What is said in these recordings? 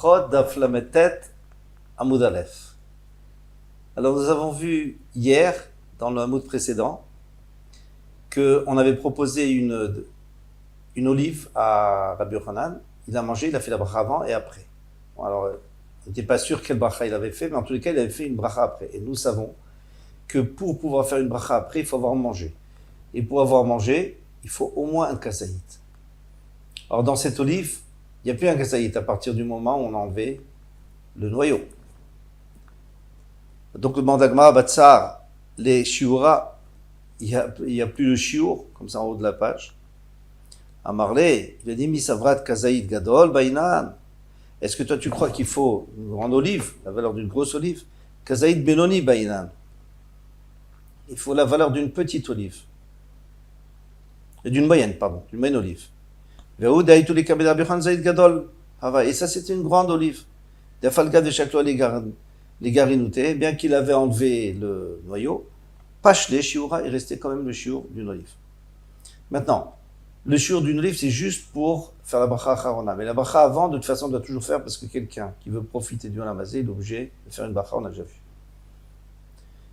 Brachot daf lametet Amud Aleph. Alors nous avons vu hier, dans le Hamoud précédent, qu'on avait proposé une olive à Rabbi Yochanan. Il a mangé, il a fait la bracha avant et après. Bon, alors, on n'était pas sûr quelle bracha il avait fait, mais en tous les cas, il avait fait une bracha après. Et nous savons que pour pouvoir faire une bracha après, il faut avoir mangé. Et pour avoir mangé, il faut au moins un kasaït. Alors dans cette olive, il n'y a plus un kasaït à partir du moment où on a enlevé le noyau. Donc le mandagma, batsar, les shiura, il n'y a plus le shiur, comme ça en haut de la page. Amarlé, il a dit misavrat kasaït gadol bainan. Est-ce que toi tu crois qu'il faut une grande olive, la valeur d'une grosse olive? Kasaït benoni bainan. Il faut la valeur d'une petite olive. D'une moyenne olive. Et ça, c'était une grande olive. D'Afalga de Chakloa les garinoutés, bien qu'il avait enlevé le noyau, Pachle, Shiura, il restait quand même le shiur d'une olive. Maintenant, le shiur d'une olive, c'est juste pour faire la bracha acharona. Mais la bracha avant, de toute façon, on doit toujours faire parce que quelqu'un qui veut profiter du lamazé, il est obligé de faire une bracha, on a déjà vu.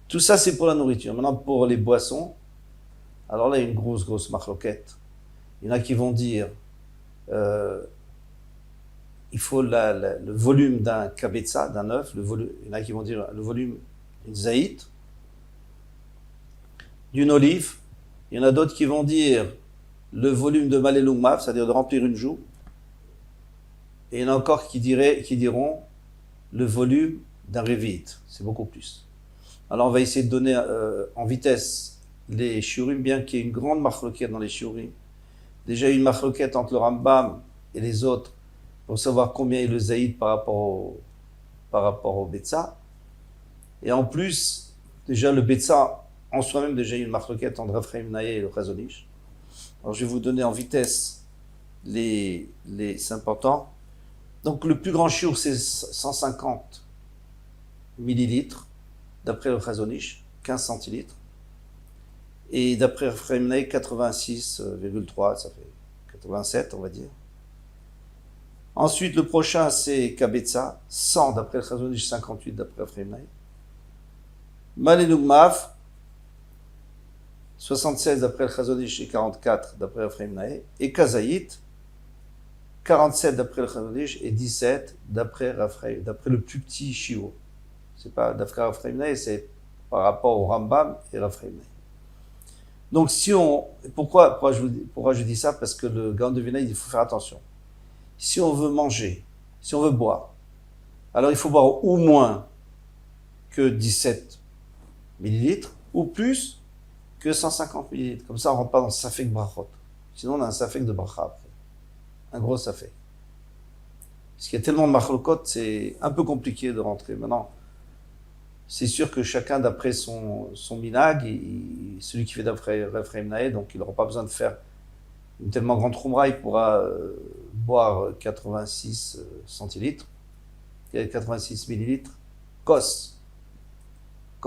Tout ça, c'est pour la nourriture. Maintenant, pour les boissons, alors là, il y a une grosse marloquette. Il y en a qui vont dire il faut le volume d'un kabetza, d'un œuf. Il y en a qui vont dire le volume d'une zaït, d'une olive. Il y en a d'autres qui vont dire le volume de malelungmav, c'est-à-dire de remplir une joue. Et il y en a encore qui diront le volume d'un révite. C'est beaucoup plus. Alors on va essayer de donner en vitesse les shiurim, bien qu'il y ait une grande marloquette dans les shiurim. Déjà une marloquette entre le Rambam et les autres pour savoir combien est le zaïd par rapport au betza. Et en plus, déjà le betza en soi-même, déjà une marloquette entre Raphaël Naé et le Chazon Ish. Alors je vais vous donner en vitesse les importants. Donc le plus grand shiur c'est 150 millilitres d'après le Chazon Ish, 15 centilitres. Et d'après Raphaël Naé, 86,3, ça fait 87 on va dire. Ensuite, le prochain, c'est Kabetza, 100 d'après le Chazon Ish, 58 d'après Raphaël Naé. Malelugmav, 76 d'après le Chazon Ish et 44 d'après Raphaël Naé. Et Kazaït, 47 d'après le Chazon Ish et 17 d'après le plus petit shiur. C'est pas d'après Raphaël Naé, c'est par rapport au Rambam et Raphaël Naé. Donc pourquoi je dis ça? Parce que le Gaon de Vilna, il faut faire attention. Si on veut manger, si on veut boire, alors il faut boire au moins que 17 millilitres ou plus que 150 millilitres. Comme ça, on ne rentre pas dans le safek brachot. Sinon, on a un safek de bracha après. Un gros safek. Parce qu'il y a tellement de machlokot, c'est un peu compliqué de rentrer. Maintenant, c'est sûr que chacun d'après son minag, celui qui fait d'après Raphaël Naé, donc il n'aura pas besoin de faire une tellement grande troumra, il pourra boire 86 centilitres, 86 millilitres, kos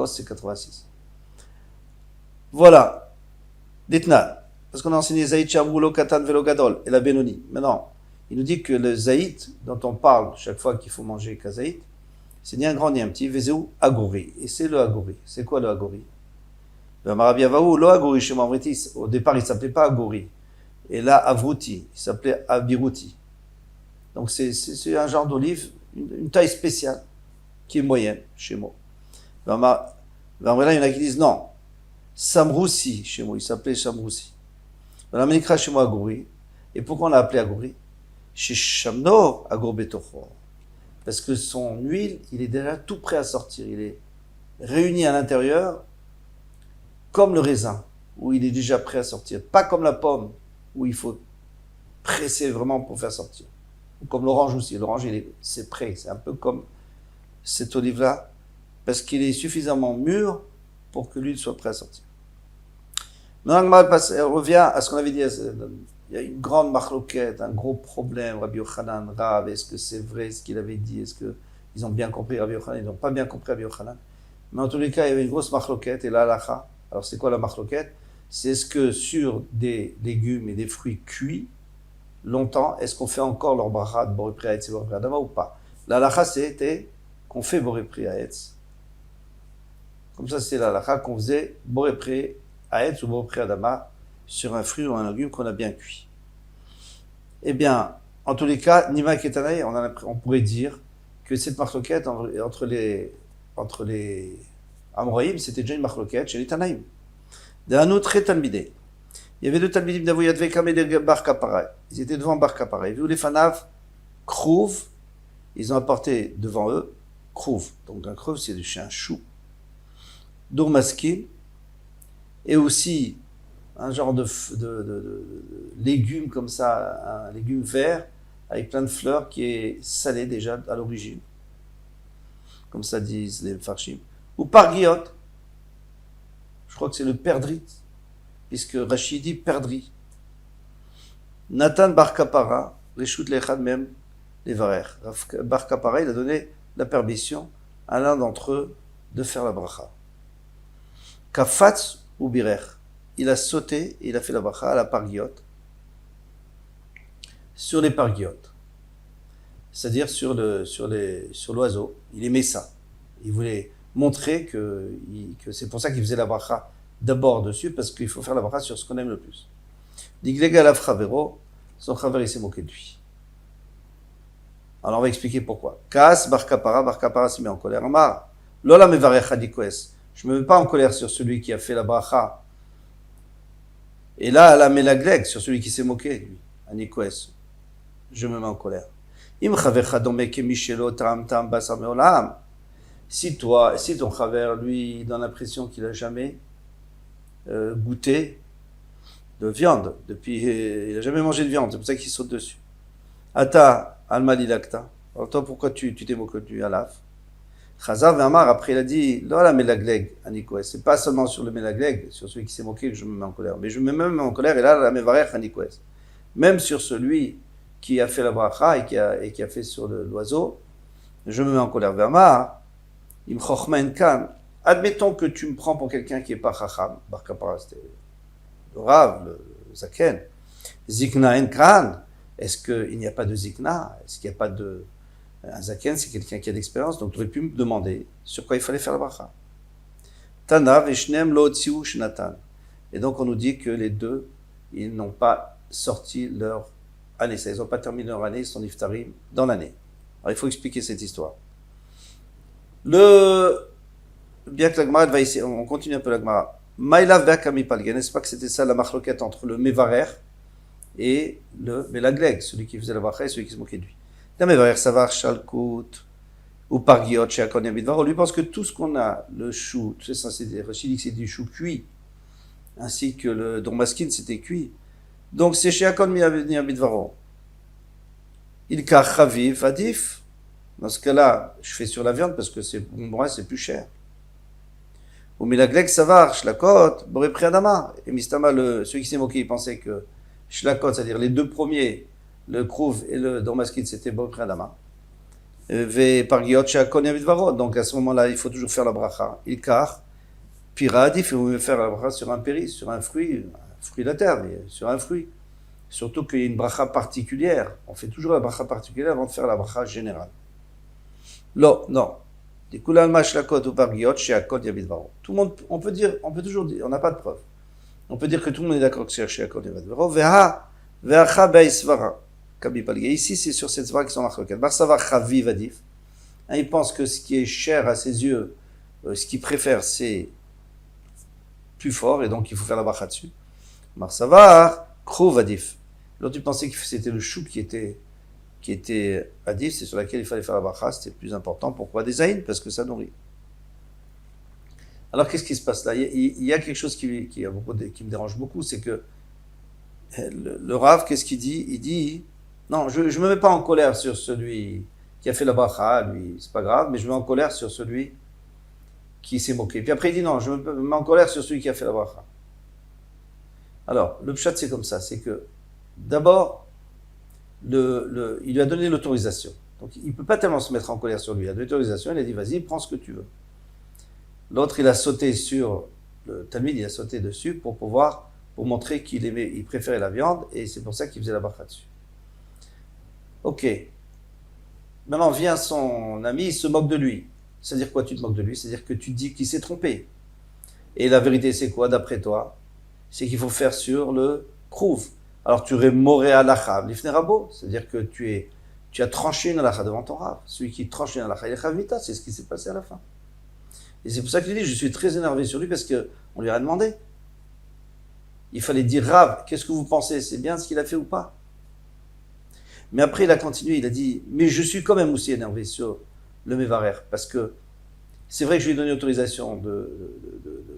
c'est 86. Voilà, Ditna, parce qu'on a enseigné Zaït, Chamoulo, Katan, Velo, Gadol, et la Benoni. Maintenant, il nous dit que le Zaït, dont on parle chaque fois qu'il faut manger Kazaït, c'est ni un grand ni un petit, Vezéou, Agouri. Et c'est le Agouri. C'est quoi le Agouri? Le Marabiavaou, le Agouri, chez Mamritis, au départ, il ne s'appelait pas Agouri. Et là, Avruti, il s'appelait Abiruti. Donc c'est un genre d'olive, une taille spéciale, qui est moyenne, chez moi. Là, il y en a qui disent non, Samroussi, chez moi, il s'appelait Samroussi. Dans la chez moi, Agouri. Et pourquoi on l'a appelé Agouri? Chez Shamno, Agour Betocho. Parce que son huile, il est déjà tout prêt à sortir. Il est réuni à l'intérieur, comme le raisin, où il est déjà prêt à sortir. Pas comme la pomme, où il faut presser vraiment pour faire sortir. Ou comme l'orange aussi. L'orange, c'est prêt. C'est un peu comme cette olive-là, parce qu'il est suffisamment mûr pour que l'huile soit prête à sortir. Maintenant, on revient à ce qu'on avait dit. Il y a une grande marloquette, un gros problème. Rabbi Yochanan, Rav, est-ce que c'est vrai ce qu'il avait dit? Est-ce qu'ils ont bien compris Rabbi Yochanan? Ils n'ont pas bien compris Rabbi Yochanan. Mais en tous les cas, il y avait une grosse marloquette. Et là, l'alacha. Alors, c'est quoi la marloquette? C'est ce que sur des légumes et des fruits cuits longtemps, est-ce qu'on fait encore leur bracha de boré pré à ou pas? La halakha, c'était qu'on fait boré pri haetz. Comme ça, c'est la halakha qu'on faisait boré pri haetz ou boré pri adama sur un fruit ou un légume qu'on a bien cuit. Eh bien, en tous les cas, Nima Ketanaï, on pourrait dire que cette marloquette entre les Amoraïm, c'était déjà une marloquette chez les Tanaïm. D'un autre Talmidé. Il y avait deux Talmidim d'Avoyad Vekam et de Bar Kapara. Ils étaient devant Bar Kapara. Ils vu les Fanav, Krouv, ils ont apporté devant eux Krouv. Donc un Krouv, c'est un chou. Dourmaskin, et aussi un genre de légume comme ça, un légume vert, avec plein de fleurs qui est salé déjà à l'origine. Comme ça disent les Farshim. Ou Pargiot, je crois que c'est le perdrit, puisque Rachid dit perdrit. Nathan Bar Kapara, Reshut Lechad même, les Varer. Bar Kapara, il a donné la permission à l'un d'entre eux de faire la bracha. Kafatz ou Birer, il a sauté et il a fait la bracha à la Pargiot, sur les Pargiotes. C'est-à-dire sur l'oiseau. Il aimait ça. Il voulait montrer que c'est pour ça qu'il faisait la bracha d'abord dessus, parce qu'il faut faire la bracha sur ce qu'on aime le plus. Diglega la Fravero, son Chaver il s'est moqué de lui. Alors on va expliquer pourquoi. Kas Bar Kapara s'est mis en colère. Amar, Lola mevarech hadikoes. Je ne me mets pas en colère sur celui qui a fait la bracha. Et là, la melagleg, sur celui qui s'est moqué, lui, Anikoes. Je me mets en colère. Si ton chaver, lui, donne l'impression qu'il n'a jamais goûté de viande, il n'a jamais mangé de viande, c'est pour ça qu'il saute dessus. Ata, almalilakta. Alors toi, pourquoi tu t'es moqué de lui, Alaf? Chazar Amar, après il a dit, là, la melagleg, Anikoes. C'est pas seulement sur le melagleg, sur celui qui s'est moqué que je me mets en colère, mais je me mets même en colère, et là, la mevarech, Anikoes. Même sur celui qui a fait la bracha et qui a fait sur l'oiseau, je me mets en colère. Verma, im chochma kan. Admettons que tu me prends pour quelqu'un qui n'est pas chacham. Bar Kapara, c'était le Rav, le Zaken. Zikna en kan. Est-ce qu'il n'y a pas de zikna? Est-ce qu'il n'y a pas de... Un Zaken, c'est quelqu'un qui a d'expérience, donc tu aurais pu me demander sur quoi il fallait faire la bracha. Tana veshnem lo tziu shnatan. Et donc on nous dit que les deux, ils n'ont pas sorti leur année. Ils n'ont pas terminé leur année, ils sont niftarim dans l'année. Alors il faut expliquer cette histoire. Bien que la Gemara va essayer, on continue un peu la Gemara. Maïlav be'akami palgen, n'est-ce pas que c'était ça la machloquette entre le mevarer et le melagleg, celui qui faisait la bracha et celui qui se moquait de lui. Le mevarer savar shalkut ou pargiot chez Akon Yamidvaro. Lui pense que tout ce qu'on a, le chou, tout ça, Rachid dit que c'est du chou cuit, ainsi que le dormaskin c'était cuit. Donc c'est chez Akon Yamidvaro. Il ka chaviv adif. Dans ce cas-là, je fais sur la viande parce que moi c'est plus cher. Ou milagleg savar shlakot boré priadama. Et mistama, celui qui s'est moqué, il pensait que shlakot, c'est-à-dire les deux premiers, le krouv et le dormaskin, c'était boré priadama. Ve pargiot shakon yavidvaro. Donc à ce moment-là, il faut toujours faire la bracha. Il kar piradif, il faut faire la bracha sur un péris, sur un fruit de la terre, mais sur un fruit. Surtout qu'il y a une bracha particulière. On fait toujours la bracha particulière avant de faire la bracha générale. Non. Tout le monde, on peut toujours dire, on n'a pas de preuve. On peut dire que tout le monde est d'accord que c'est Sheakot Yavadvaro. Ici, c'est sur cette svara qui sont marquées. Barsava chavi vadif. Il pense que ce qui est cher à ses yeux, ce qu'il préfère, c'est plus fort, et donc il faut faire la bracha dessus. Barsava kro vadif. L'autre, tu pensais que c'était le chou qui était adif, c'est sur laquelle il fallait faire la bracha, c'était plus important. Pourquoi des aïns? Parce que ça nourrit. Alors qu'est-ce qui se passe là? Il y a quelque chose qui me dérange beaucoup, c'est que le Rav, qu'est-ce qu'il dit? Il dit, non, je ne me mets pas en colère sur celui qui a fait la bracha, lui, c'est pas grave, mais je me mets en colère sur celui qui s'est moqué. Puis après il dit, non, je me mets en colère sur celui qui a fait la bracha. Alors, le pshat c'est comme ça, c'est que d'abord, il lui a donné l'autorisation. Donc il ne peut pas tellement se mettre en colère sur lui. Il a donné l'autorisation, il a dit vas-y, prends ce que tu veux. L'autre, il a sauté sur le Talmud, il a sauté dessus pour montrer il préférait la viande et c'est pour ça qu'il faisait la bracha dessus. Ok. Maintenant vient son ami, il se moque de lui. C'est-à-dire quoi, tu te moques de lui? C'est-à-dire que tu dis qu'il s'est trompé. Et la vérité, c'est quoi, d'après toi? C'est qu'il faut faire sur le krouv. Alors tu aurais moré alacha, l'ifnerabo, c'est-à-dire que tu as tranché une alacha devant ton rab. Celui qui tranche une alacha, il est chavita, c'est ce qui s'est passé à la fin. Et c'est pour ça qu'il dit, je suis très énervé sur lui parce que on lui a demandé. Il fallait dire, Rav, qu'est-ce que vous pensez? C'est bien ce qu'il a fait ou pas? Mais après, il a continué, il a dit, mais je suis quand même aussi énervé sur le Mevarer, parce que c'est vrai que je lui ai donné autorisation de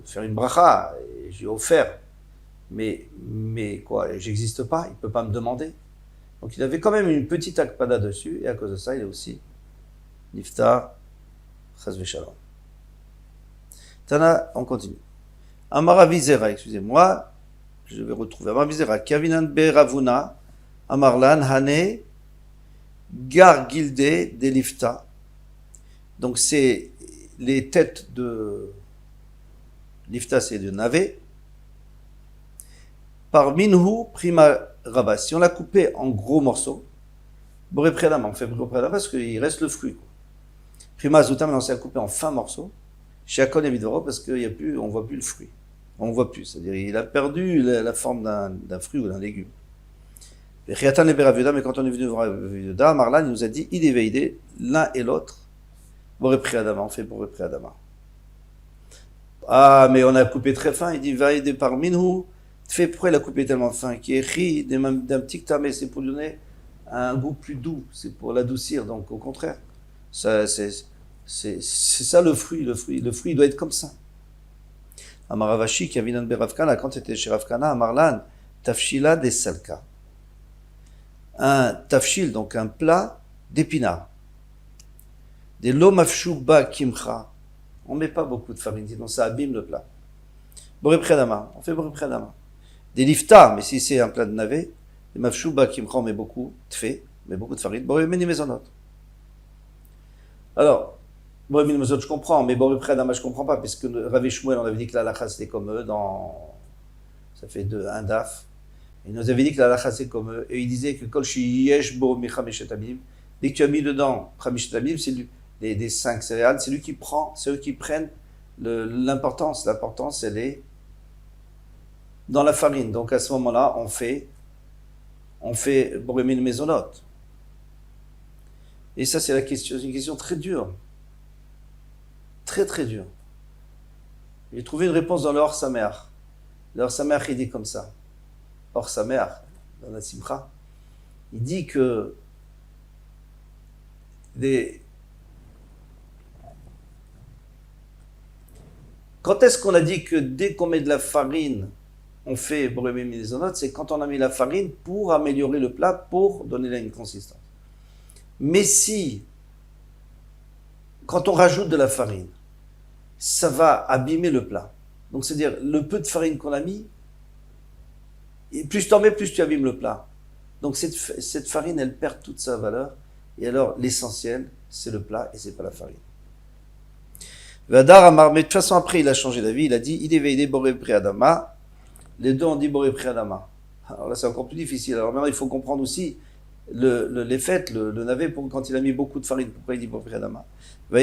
faire une bracha, et j'ai offert, mais quoi, j'existe pas, il peut pas me demander. Donc il avait quand même une petite akpada dessus, et à cause de ça, il est aussi niftar, chas v'shalom. Tana, on continue. Amar Avizera, excusez-moi, je vais retrouver. Amar Avizera, Kavinan Beravuna, Amarlan, Hane, Gar Gilde, Delifta. Donc c'est les têtes de Lifta, c'est de navet. Par Minhu, Prima Rabba. Si on l'a coupé en gros morceaux, Boré Prédama, on fait Boré Prédama parce qu'il reste le fruit. Prima Zuta, maintenant c'est à couper en fins morceaux. Chez Akon et Vidoro, parce qu'on ne voit plus le fruit. On ne voit plus, c'est-à-dire il a perdu la forme d'un fruit ou d'un légume. Mais quand on est venu voir Raviuda, Marlan il nous a dit, il est veillé, l'un et l'autre, Boré Préadama, on fait Boré Préadama. Ah, mais on a coupé très fin, il dit, veillé par Minhu, fait pourquoi il a coupé tellement fin, qui est ri d'un petit tamé, c'est pour lui donner un goût plus doux, c'est pour l'adoucir, donc au contraire. Ça, c'est ça le fruit il doit être comme ça. Amaravashi, Kavinan Beravkana, quand tu étais chez Ravkana, Amarlan, Tafshila des Salka. Un tafshil, donc un plat d'épinards. Des lomafshuba kimcha. On ne met pas beaucoup de farine, sinon ça abîme le plat. Boré Préadama, on fait Boré Préadama. Des lifta, mais si c'est un plat de navet, des mafshuba kimcha, on met beaucoup de fait, mais beaucoup de farine. Boré Meni Mezonot. Alors, Boré Meni Mezonot, je comprends, mais Boré Préadama, je ne comprends pas, puisque Rav Shmuel, on avait dit que la lacha c'était comme eux, ça fait un daf. Il nous avait dit que la lacha c'est comme eux, et il disait que kol shiyesh bo michamesh tamim, dès que tu as mis dedans chamesh tamim, c'est des 5 céréales, c'est eux qui prennent l'importance. L'importance, elle est dans la farine. Donc à ce moment-là, on fait boré meni mezonot. Et ça, c'est une question très dure. Très, très dure. J'ai trouvé une réponse dans le Or Samer. Le Or Samer, il dit comme ça. Or Samer, dans la Simcha, il dit que quand est-ce qu'on a dit que dès qu'on met de la farine, on fait boré meni mezonot, c'est quand on a mis la farine pour améliorer le plat, pour donner là une consistance. Mais si, quand on rajoute de la farine, ça va abîmer le plat. Donc c'est-à-dire, le peu de farine qu'on a mis, et plus tu en mets, plus tu abîmes le plat. Donc cette farine, elle perd toute sa valeur. Et alors, l'essentiel, c'est le plat et c'est pas la farine. Vadar Amar, mais de toute façon, après, il a changé d'avis. Il a dit, il est veillé boré préadama. Les deux ont dit boré préadama. Alors là, c'est encore plus difficile. Alors maintenant, il faut comprendre aussi les fêtes, le navet, quand il a mis beaucoup de farine, pourquoi il dit boré préadama. Pourquoi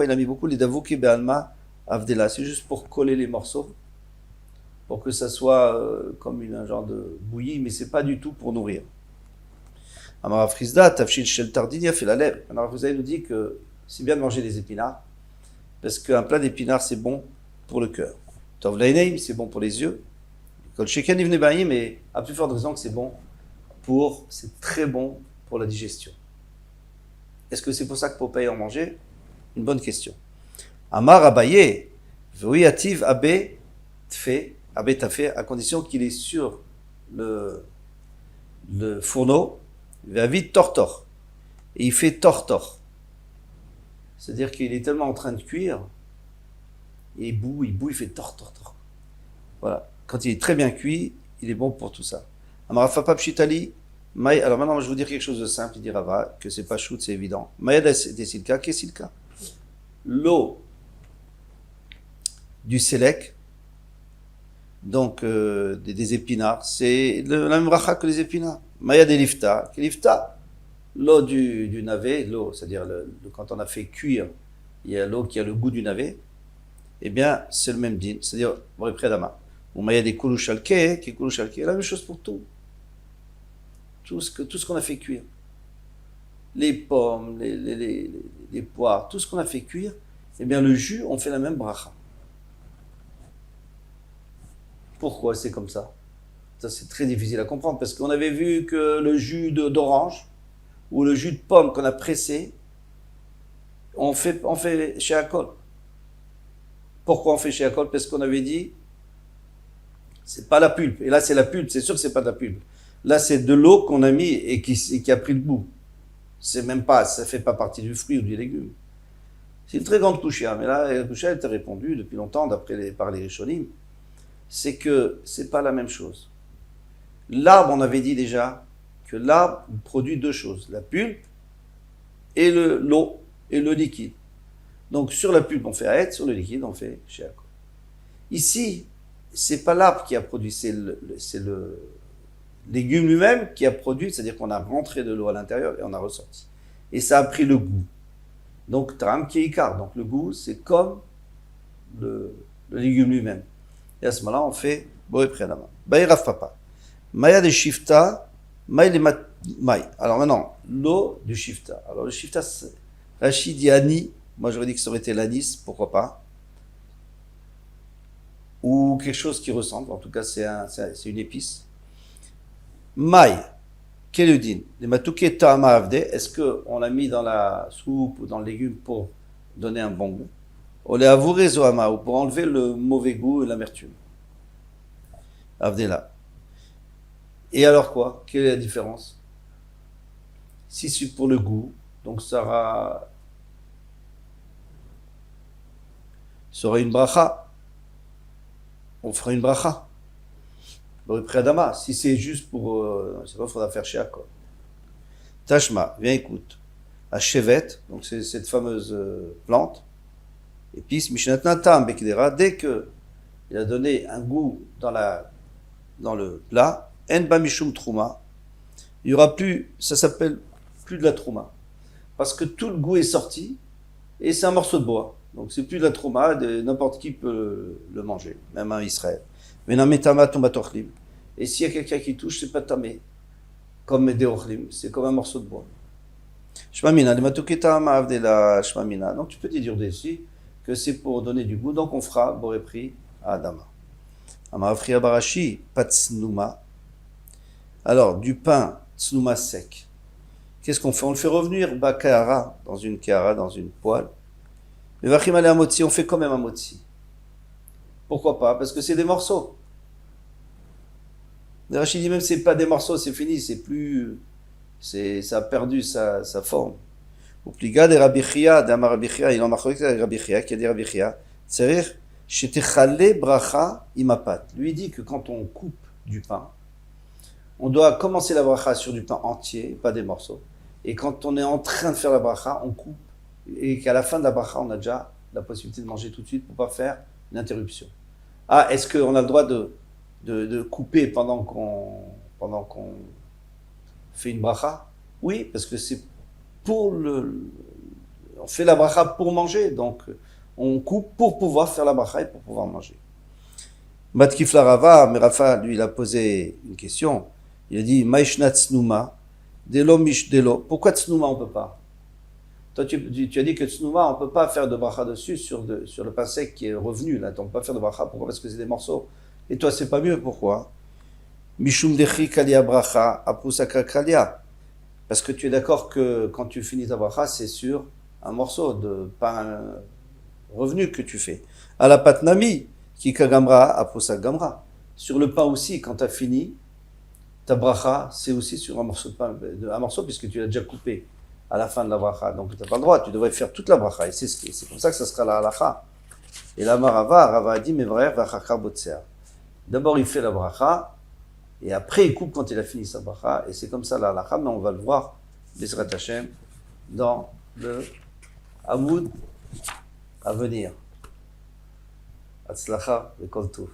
il a mis beaucoup les davouki be'alma avdela. C'est juste pour coller les morceaux, pour que ça soit comme un genre de bouillie, mais c'est pas du tout pour nourrir. Amara Frisda, Tafshil Shel Tardinia fait la lèvre. Alors vous avez nous dit que c'est bien de manger des épinards, parce qu'un plat d'épinards c'est bon pour le cœur. Tov Laineim, c'est bon pour les yeux. Kol Sheken Ivne Baim, mais à plus forte raison que c'est très bon pour la digestion. Est-ce que c'est pour ça que Popeye en mangeait? Une bonne question. Amar Abaye, Veuyativ Abe Tfe, Abe Tafé, à condition qu'il est sur le fourneau, Vavid Tortor. Et il fait tortor. C'est-à-dire qu'il est tellement en train de cuire, et il bout, il fait tortor. Voilà. Quand il est très bien cuit, il est bon pour tout ça. Amar Fapap Shitali, alors maintenant, je vais vous dire quelque chose de simple, il dit Rava, que c'est pas shoot, c'est évident. Maya des silka, qu'est silka? L'eau du sélec, donc des épinards, c'est la même racha que les épinards. Maya des lifta, qui lifta? l'eau du navet, l'eau, c'est-à-dire quand on a fait cuire, il y a l'eau qui a le goût du navet, eh bien, c'est le même din, c'est-à-dire, vous avez pris Adama. Bon, mais il y a des koulouchalké, qui koulouchalké, la même chose pour tout. Tout ce qu'on a fait cuire. Les pommes, les poires, tout ce qu'on a fait cuire, eh bien, le jus, on fait la même bracha. Pourquoi c'est comme ça? Ça, c'est très difficile à comprendre, parce qu'on avait vu que le jus d'orange, ou le jus de pomme qu'on a pressé, on fait chez Akol. Pourquoi on fait chez Akol? Parce qu'on avait dit, c'est pas la pulpe. Et là, c'est la pulpe, c'est sûr que c'est pas de la pulpe. Là, c'est de l'eau qu'on a mis et qui a pris le goût. C'est même pas, ça fait pas partie du fruit ou du légume. C'est une très grande couchia, mais là, la couchia, elle t'a répondu depuis longtemps, par les Rishonim, c'est que c'est pas la même chose. L'arbre, on avait dit déjà que l'arbre produit deux choses, la pulpe et l'eau et le liquide. Donc sur la pulpe, on fait aet, sur le liquide, on fait sheakol. Ici, c'est pas l'arbre qui a produit, c'est le légume lui-même qui a produit, c'est-à-dire qu'on a rentré de l'eau à l'intérieur et on a ressorti. Et ça a pris le goût. Donc, Tram qui est Icar. Donc, le goût, c'est comme le légume lui-même. Et à ce moment-là, on fait Boé Préadama. Baï Rav Papa. Maya de Shifta, Maï les Maï. Alors maintenant, l'eau du Shifta. Alors, le Shifta, Rachid dit Ani. Moi, j'aurais dit que ça aurait été l'anis, pourquoi pas. Ou quelque chose qui ressemble. En tout cas, c'est une épice. Maï. Quel est le din? Les matouké ta'ama avde, est-ce qu'on l'a mis dans la soupe ou dans le légume pour donner un bon goût? On l'a avouré zoama, ou pour enlever le mauvais goût et l'amertume. Avdela. Et alors quoi? Quelle est la différence? Si c'est pour le goût, donc ça aura une bracha. On fera une bracha. Adama, si c'est juste pour, je sais pas, il faudra faire chez Akol. Tashma, viens écoute. À Chevet, donc c'est cette fameuse plante, épice, Mishnatna Tam Bekidera, dès que il a donné un goût dans le plat, En Bamishum Trouma, il y aura plus, ça s'appelle plus de la Trouma. Parce que tout le goût est sorti, et c'est un morceau de bois. Donc c'est plus de la Trouma, n'importe qui peut le manger, même un Israël. Menametama Tombatochlim. Et s'il y a quelqu'un qui touche, c'est pas tamé. Comme des ochlim, c'est comme un morceau de bois. Shmamina, les matuketa ma'avdela shmamina. Donc tu peux dire dessus que c'est pour donner du goût. Donc on fera borépri à Adama. Amafria barashi, patsnuma. Alors, du pain, tsnuma sec. Qu'est-ce qu'on fait? On le fait revenir, bakara, dans une poêle. Mais vachim ale amotzi, on fait quand même un motzi. Pourquoi pas? Parce que c'est des morceaux. Rachid dit même c'est pas des morceaux, c'est fini, ça a perdu sa forme. Au pliga de Rabbi Chia, d'Amar Rabbi Chia, il en a marqué Rabbi Chia, qui a dit Rabbi Chia, c'est-à-dire, shetechale bracha imapat. Lui dit que quand on coupe du pain, on doit commencer la bracha sur du pain entier, pas des morceaux. Et quand on est en train de faire la bracha, on coupe. Et qu'à la fin de la bracha, on a déjà la possibilité de manger tout de suite pour pas faire une interruption. Ah, est-ce qu'on a le droit de couper pendant qu'on fait une bracha? Oui, parce que c'est on fait la bracha pour manger, donc on coupe pour pouvoir faire la bracha et pour pouvoir manger. Matkif la Rava, mais Rafa, lui, il a posé une question. Il a dit, Maïshna tsnuma, delo mish delo. Pourquoi tsnuma on peut pas? Toi, tu as dit que tsnuma, on peut pas faire de bracha dessus sur le pain sec qui est revenu, là. On peut pas faire de bracha. Pourquoi? Parce que c'est des morceaux. Et toi, c'est pas mieux. Pourquoi? Mishum dechi kalia bracha, apusaka kalia. Parce que tu es d'accord que quand tu finis ta bracha, c'est sur un morceau de pain revenu que tu fais. À la patnami, ki kagamra, apusak gamra. Sur le pain aussi, quand tu as fini, ta bracha, c'est aussi sur un morceau de pain, puisque tu l'as déjà coupé à la fin de la bracha. Donc, tu n'as pas le droit, tu devrais faire toute la bracha. Et c'est comme ça que ça sera la halacha. Et là, Rava a dit, mais vrai, vachakar botser. D'abord, il fait la bracha, et après, il coupe quand il a fini sa bracha, et c'est comme ça la halacha, mais on va le voir, Bezrat Hashem, dans le Hamoud à venir. Hatzlacha, Vekol Tov.